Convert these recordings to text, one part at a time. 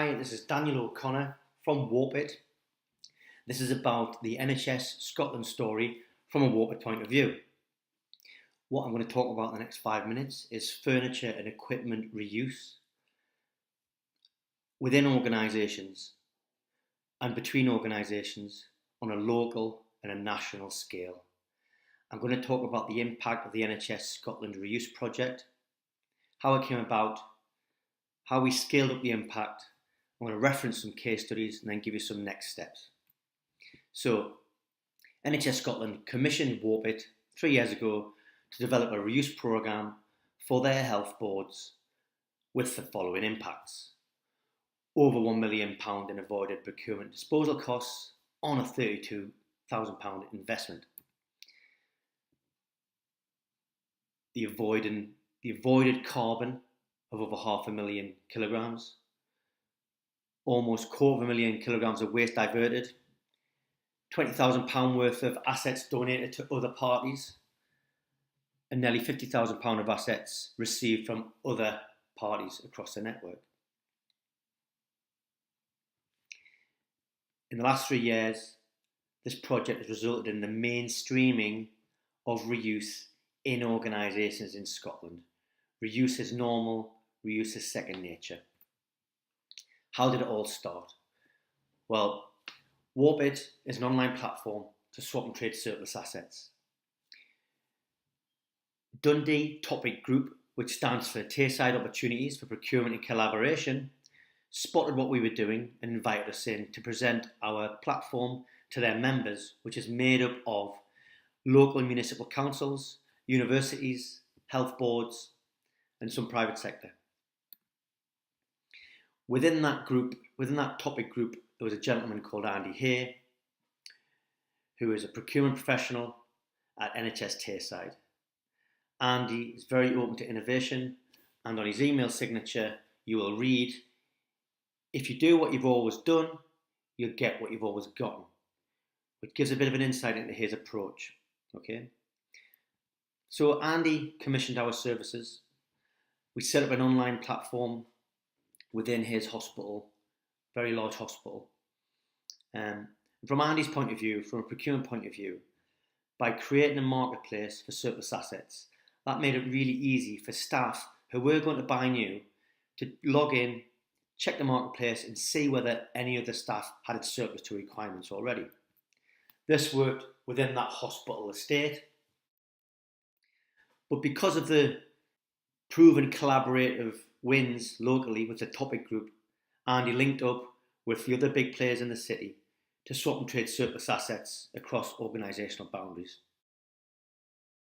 Hi, this is Daniel O'Connor from Warpit. This is about the NHS Scotland story from a Warpit point of view. What I'm going to talk about in the next 5 minutes is furniture and equipment reuse within organisations and between organisations on a local and a national scale. I'm going to talk about the impact of the NHS Scotland Reuse project, how it came about, how we scaled up the impact. I'm going to reference some case studies and then give you some next steps. So, NHS Scotland commissioned Warpit 3 years ago to develop a reuse programme for their health boards with the following impacts. Over £1 million in avoided procurement disposal costs on a £32,000 investment. The avoided carbon of over 500,000 kilograms, almost 250,000 kilograms of waste diverted, £20,000 worth of assets donated to other parties, and nearly £50,000 of assets received from other parties across the network. In the last 3 years, this project has resulted in the mainstreaming of reuse in organisations in Scotland. Reuse is normal, reuse is second nature. How did it all start? Well, Warpit is an online platform to swap and trade surplus assets. Dundee Topic Group, which stands for Tayside Opportunities for Procurement and Collaboration, spotted what we were doing and invited us in to present our platform to their members, which is made up of local and municipal councils, universities, health boards, and some private sector. Within that topic group, there was a gentleman called Andy Hay, who is a procurement professional at NHS Tayside. Andy is very open to innovation, and on his email signature, you will read, "If you do what you've always done, you'll get what you've always gotten," which gives a bit of an insight into his approach. Okay. So Andy commissioned our services. We set up an online platform within his hospital, very large hospital. From Andy's point of view, from a procurement point of view, by creating a marketplace for surplus assets, that made it really easy for staff who were going to buy new to log in, check the marketplace and see whether any of the staff had its surplus to requirements already. This worked within that hospital estate. But because of the proven collaborative wins locally with the topic group, Andy linked up with the other big players in the city to swap and trade surplus assets across organisational boundaries.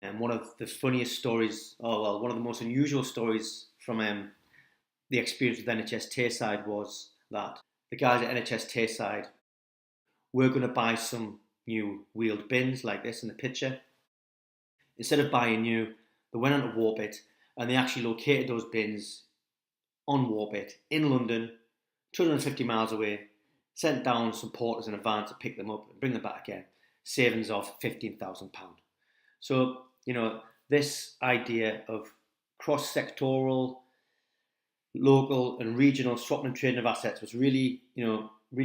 And one of the funniest stories, one of the most unusual stories from the experience with NHS Tayside was that the guys at NHS Tayside were going to buy some new wheeled bins like this in the picture. Instead of buying new, they went onto Warpit and they actually located those bins on Warpit in London, 250 miles away, sent down some porters in a van to pick them up and bring them back again, savings of £15,000. So, this idea of cross-sectoral, local and regional swapping and trading of assets was really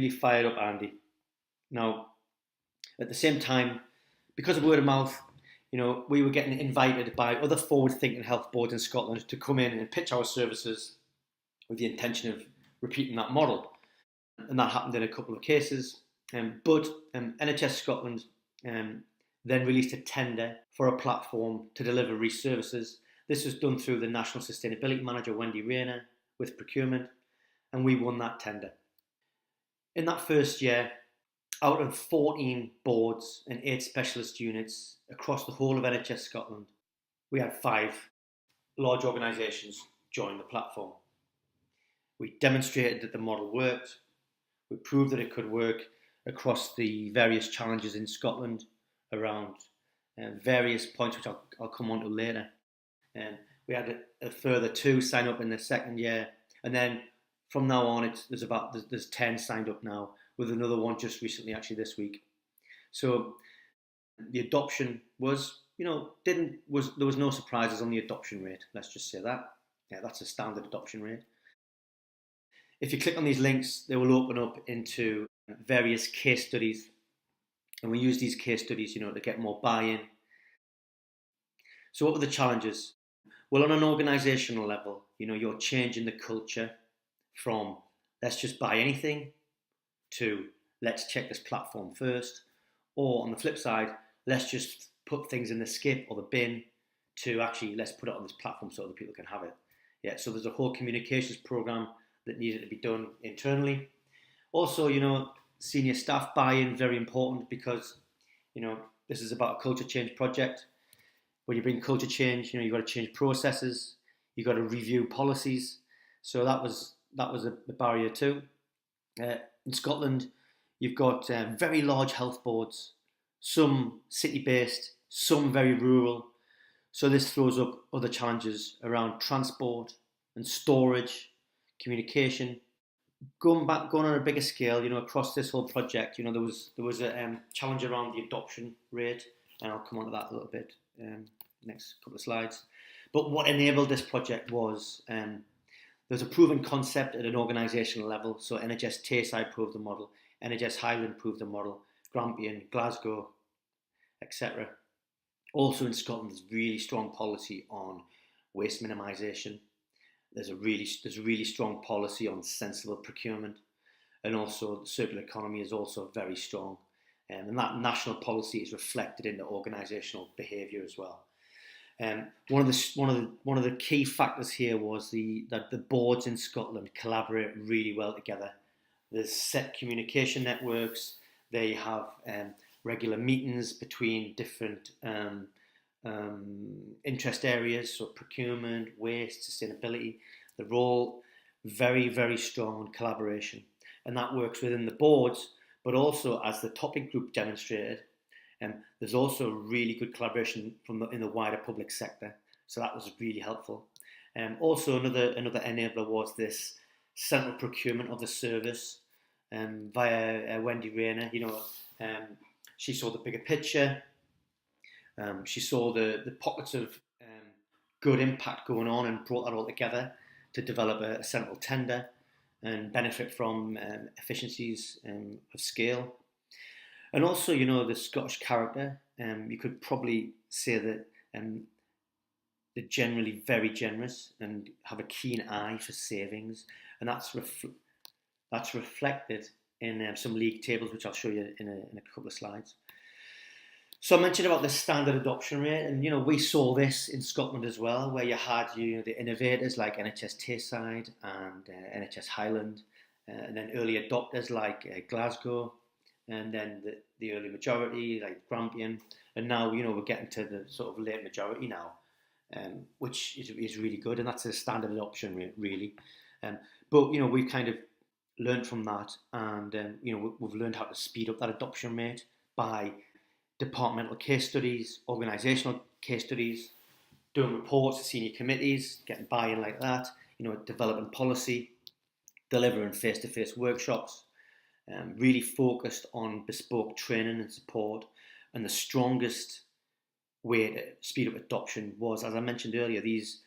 fired up Andy. Now, at the same time, because of word of mouth, we were getting invited by other forward-thinking health boards in Scotland to come in and pitch our services with the intention of repeating that model. And that happened in a couple of cases. But NHS Scotland then released a tender for a platform to deliver re-services. This was done through the National Sustainability Manager, Wendy Rayner, with procurement, and we won that tender. In that first year, out of 14 boards and 8 specialist units across the whole of NHS Scotland, we had 5 large organisations join the platform. We demonstrated that the model worked. We proved that it could work across the various challenges in Scotland around various points, which I'll come on to later. We had a further 2 sign up in the second year, and then from now on, there's 10 signed up now, with another one just recently, actually this week. So the adoption was, there was no surprises on the adoption rate. Let's just say that. Yeah, that's a standard adoption rate. If you click on these links, they will open up into various case studies, and we use these case studies, to get more buy-in. So what were the challenges? Well, on an organisational level, you're changing the culture from let's just buy anything to let's check this platform first, or on the flip side, let's just put things in the skip or the bin to actually let's put it on this platform so other people can have it. Yeah, so there's a whole communications program that needed to be done internally. Also, senior staff buy-in, very important, because this is about a culture change project. When you bring culture change, you've got to change processes, you've got to review policies. So that was a barrier too. In Scotland, you've got very large health boards, some city-based, some very rural. So this throws up other challenges around transport and storage, communication. Going on a bigger scale, across this whole project, there was a challenge around the adoption rate, and I'll come on to that a little bit next couple of slides. But what enabled this project was there's a proven concept at an organisational level. So NHS Tayside proved the model, NHS Highland proved the model, Grampian, Glasgow, etc. Also in Scotland, there's really strong policy on waste minimisation. There's a really strong policy on sensible procurement, and also the circular economy is also very strong, and that national policy is reflected in the organisational behaviour as well. One of the key factors here was that the boards in Scotland collaborate really well together. There's set communication networks. They have regular meetings between different interest areas, so procurement, waste, sustainability. They're all very, very strong collaboration, and that works within the boards, but also as the topic group demonstrated. There's also really good collaboration in the wider public sector, so that was really helpful. Also, another enabler was this central procurement of the service via Wendy Rayner. She saw the bigger picture. She saw the pockets of good impact going on and brought that all together to develop a central tender and benefit from efficiencies of scale. And also, the Scottish character, you could probably say that they're generally very generous and have a keen eye for savings, and that's reflected in some league tables, which I'll show you in a couple of slides. So I mentioned about the standard adoption rate, and we saw this in Scotland as well, where you had the innovators like NHS Tayside and NHS Highland, and then early adopters like Glasgow, and then the early majority like Grampian, and now we're getting to the sort of late majority now, which is really good, and that's a standard adoption rate really. But we've kind of learned from that, and we've learned how to speed up that adoption rate by departmental case studies, organisational case studies, doing reports to senior committees, getting buy-in like that, developing policy, delivering face-to-face workshops, really focused on bespoke training and support. And the strongest way to speed up adoption was, as I mentioned earlier, these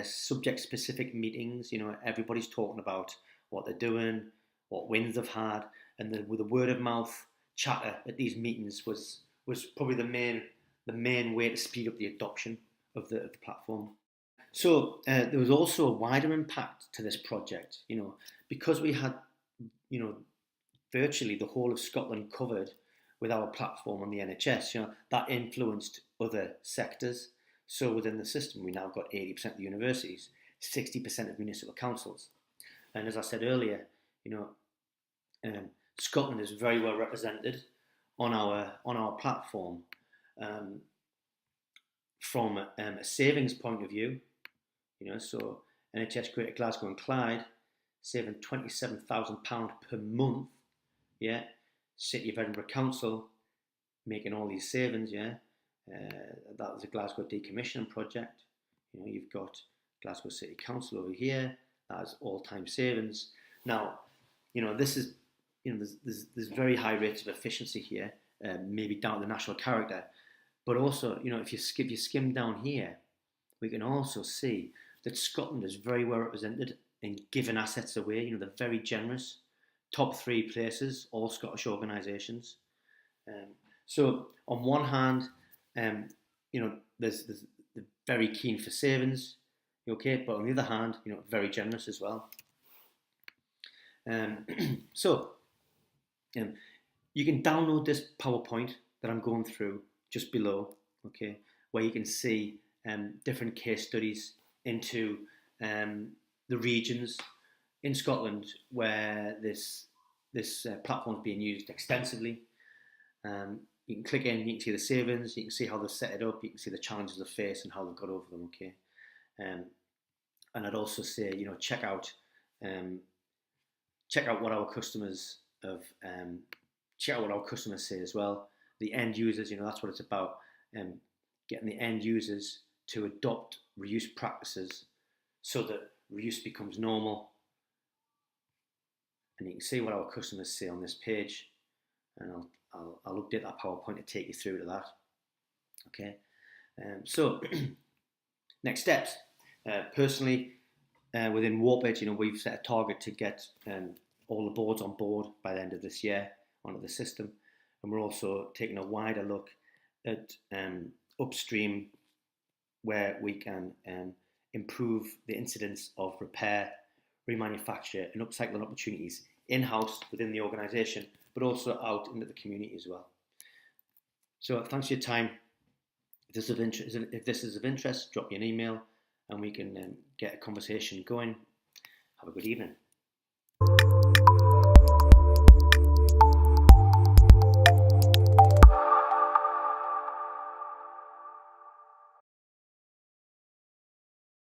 subject-specific meetings. Everybody's talking about what they're doing, what wins they've had, and the word of mouth chatter at these meetings was probably the main way to speed up the adoption of the platform. So there was also a wider impact to this project, because we had, virtually the whole of Scotland covered with our platform on the NHS. That influenced other sectors. So within the system, we now got 80% of the universities, 60% of municipal councils, and as I said earlier, Scotland is very well represented on our platform from a savings point of view. So NHS Greater Glasgow and Clyde saving £27,000 per month. Yeah, City of Edinburgh Council making all these savings. Yeah, that was a Glasgow decommissioning project. You've got Glasgow City Council over here. That is all-time savings. Now, this is there's very high rates of efficiency here, maybe down to the national character, but also if you skim down here, we can also see that Scotland is very well represented in giving assets away. You know, they're very generous. Top 3 places, all Scottish organisations. So on one hand, you know, there's they're very keen for savings, okay, but on the other hand, you know, very generous as well. So you can download this PowerPoint that I'm going through just below, okay, where you can see different case studies into the regions in Scotland where this platform is being used extensively. You can click in, you can see the savings, you can see how they've set it up, you can see the challenges they face and how they've got over them, okay. And I'd also say, you know, check out what our customers have, check out what our customers say as well. The end users, you know, that's what it's about, getting the end users to adopt reuse practices so that reuse becomes normal. And you can see what our customers say on this page, and I'll update that PowerPoint to take you through to that. Okay, so next steps. Personally, within Warpit, you know, we've set a target to get all the boards on board by the end of this year onto the system, and we're also taking a wider look at upstream where we can improve the incidence of repair, remanufacture and upcycling opportunities in-house within the organisation, but also out into the community as well. So thanks for your time. If this is of interest, drop me an email and we can get a conversation going. Have a good evening.